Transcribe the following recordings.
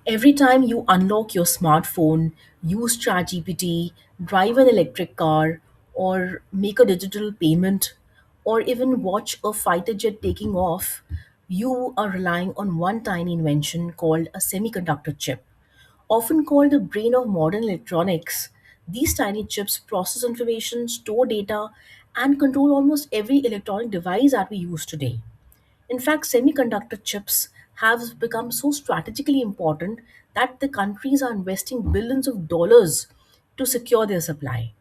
Every time you unlock your smartphone, use ChatGPT, drive an electric car, or make a digital payment, or even watch a fighter jet taking off, you are relying on one tiny invention called a semiconductor chip. Often called the brain of modern electronics, these tiny chips process information, store data, and control almost every electronic device that we use today. In fact, semiconductor chips have become so strategically important that the countries are investing billions of dollars to secure their supply.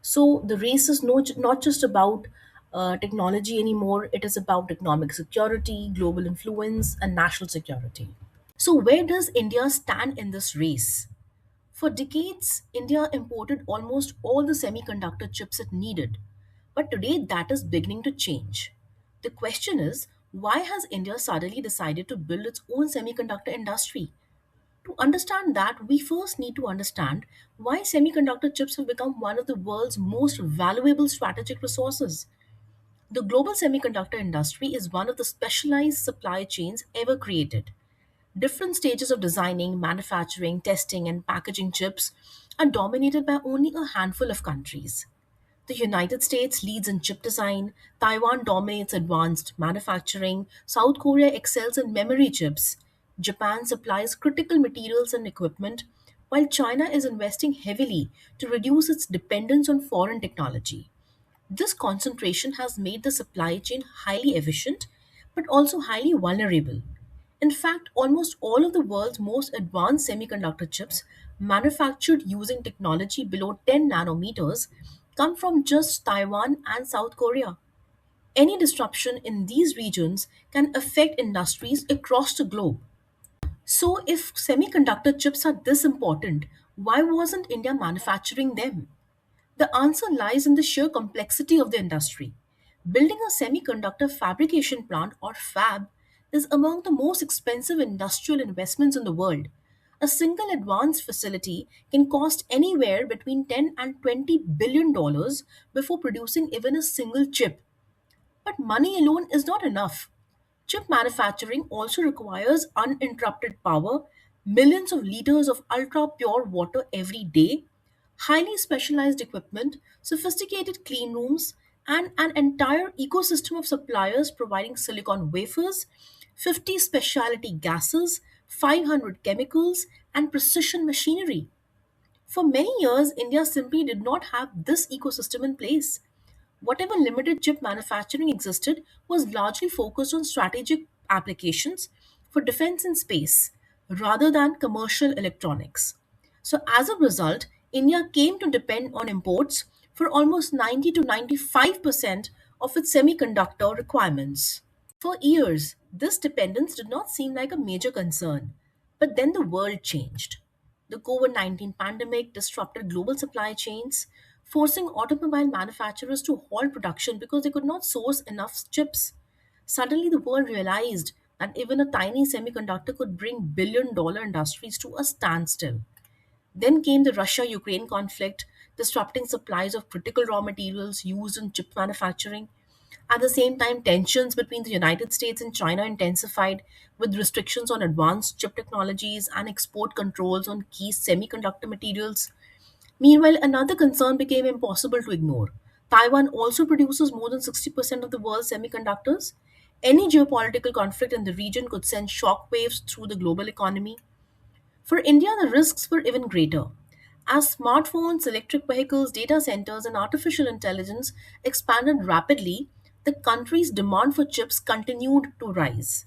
So the race is not just about technology anymore, it is about economic security, global influence, and national security. So, where does India stand in this race? For decades, India imported almost all the semiconductor chips it needed. But today, that is beginning to change. The question is, why has India suddenly decided to build its own semiconductor industry? To understand that, we first need to understand why semiconductor chips have become one of the world's most valuable strategic resources. The global semiconductor industry is one of the specialized supply chains ever created. Different stages of designing, manufacturing, testing, and packaging chips are dominated by only a handful of countries. The United States leads in chip design, Taiwan dominates advanced manufacturing, South Korea excels in memory chips, Japan supplies critical materials and equipment, while China is investing heavily to reduce its dependence on foreign technology. This concentration has made the supply chain highly efficient but also highly vulnerable. In fact, almost all of the world's most advanced semiconductor chips manufactured using technology below 10 nanometers come from just Taiwan and South Korea. Any disruption in these regions can affect industries across the globe. So, if semiconductor chips are this important, why wasn't India manufacturing them? The answer lies in the sheer complexity of the industry. Building a semiconductor fabrication plant or fab is among the most expensive industrial investments in the world. A single advanced facility can cost anywhere between 10 and 20 billion dollars before producing even a single chip. But money alone is not enough. Chip manufacturing also requires uninterrupted power, millions of liters of ultra pure water every day, highly specialized equipment, sophisticated clean rooms, and an entire ecosystem of suppliers providing silicon wafers, 50 specialty gases, 500 chemicals, and precision machinery. For many years, India simply did not have this ecosystem in place. Whatever limited chip manufacturing existed was largely focused on strategic applications for defense and space rather than commercial electronics. So, as a result, India came to depend on imports for almost 90 to 95% of its semiconductor requirements. For years, this dependence did not seem like a major concern. But then the world changed. The COVID 19 pandemic disrupted global supply chains, forcing automobile manufacturers to halt production because they could not source enough chips. Suddenly, the world realized that even a tiny semiconductor could bring billion-dollar industries to a standstill. Then came the Russia Ukraine conflict, disrupting supplies of critical raw materials used in chip manufacturing. At the same time, tensions between the United States and China intensified, with restrictions on advanced chip technologies and export controls on key semiconductor materials. Meanwhile, another concern became impossible to ignore. Taiwan also produces more than 60% of the world's semiconductors. Any geopolitical conflict in the region could send shockwaves through the global economy. For India, the risks were even greater. As smartphones, electric vehicles, data centers, and artificial intelligence expanded rapidly, the country's demand for chips continued to rise.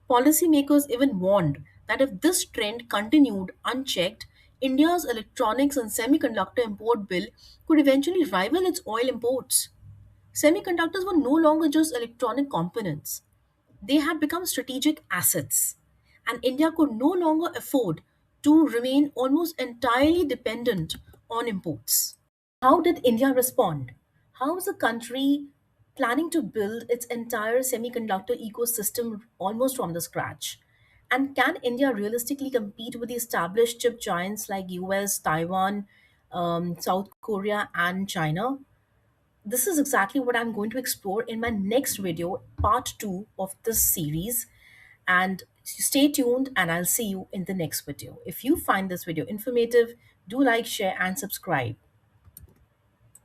Policymakers even warned that if this trend continued unchecked, India's electronics and semiconductor import bill could eventually rival its oil imports. Semiconductors were no longer just electronic components, they had become strategic assets, and India could no longer afford to remain almost entirely dependent on imports. How did India respond? How is the country planning to build its entire semiconductor ecosystem almost from the scratch? And can India realistically compete with the established chip giants like US, Taiwan, South Korea, and China? This is exactly what I'm going to explore in my next video, part 2 of this series. And So stay tuned and I'll see you in the next video. If you find this video informative, do like, share, and subscribe.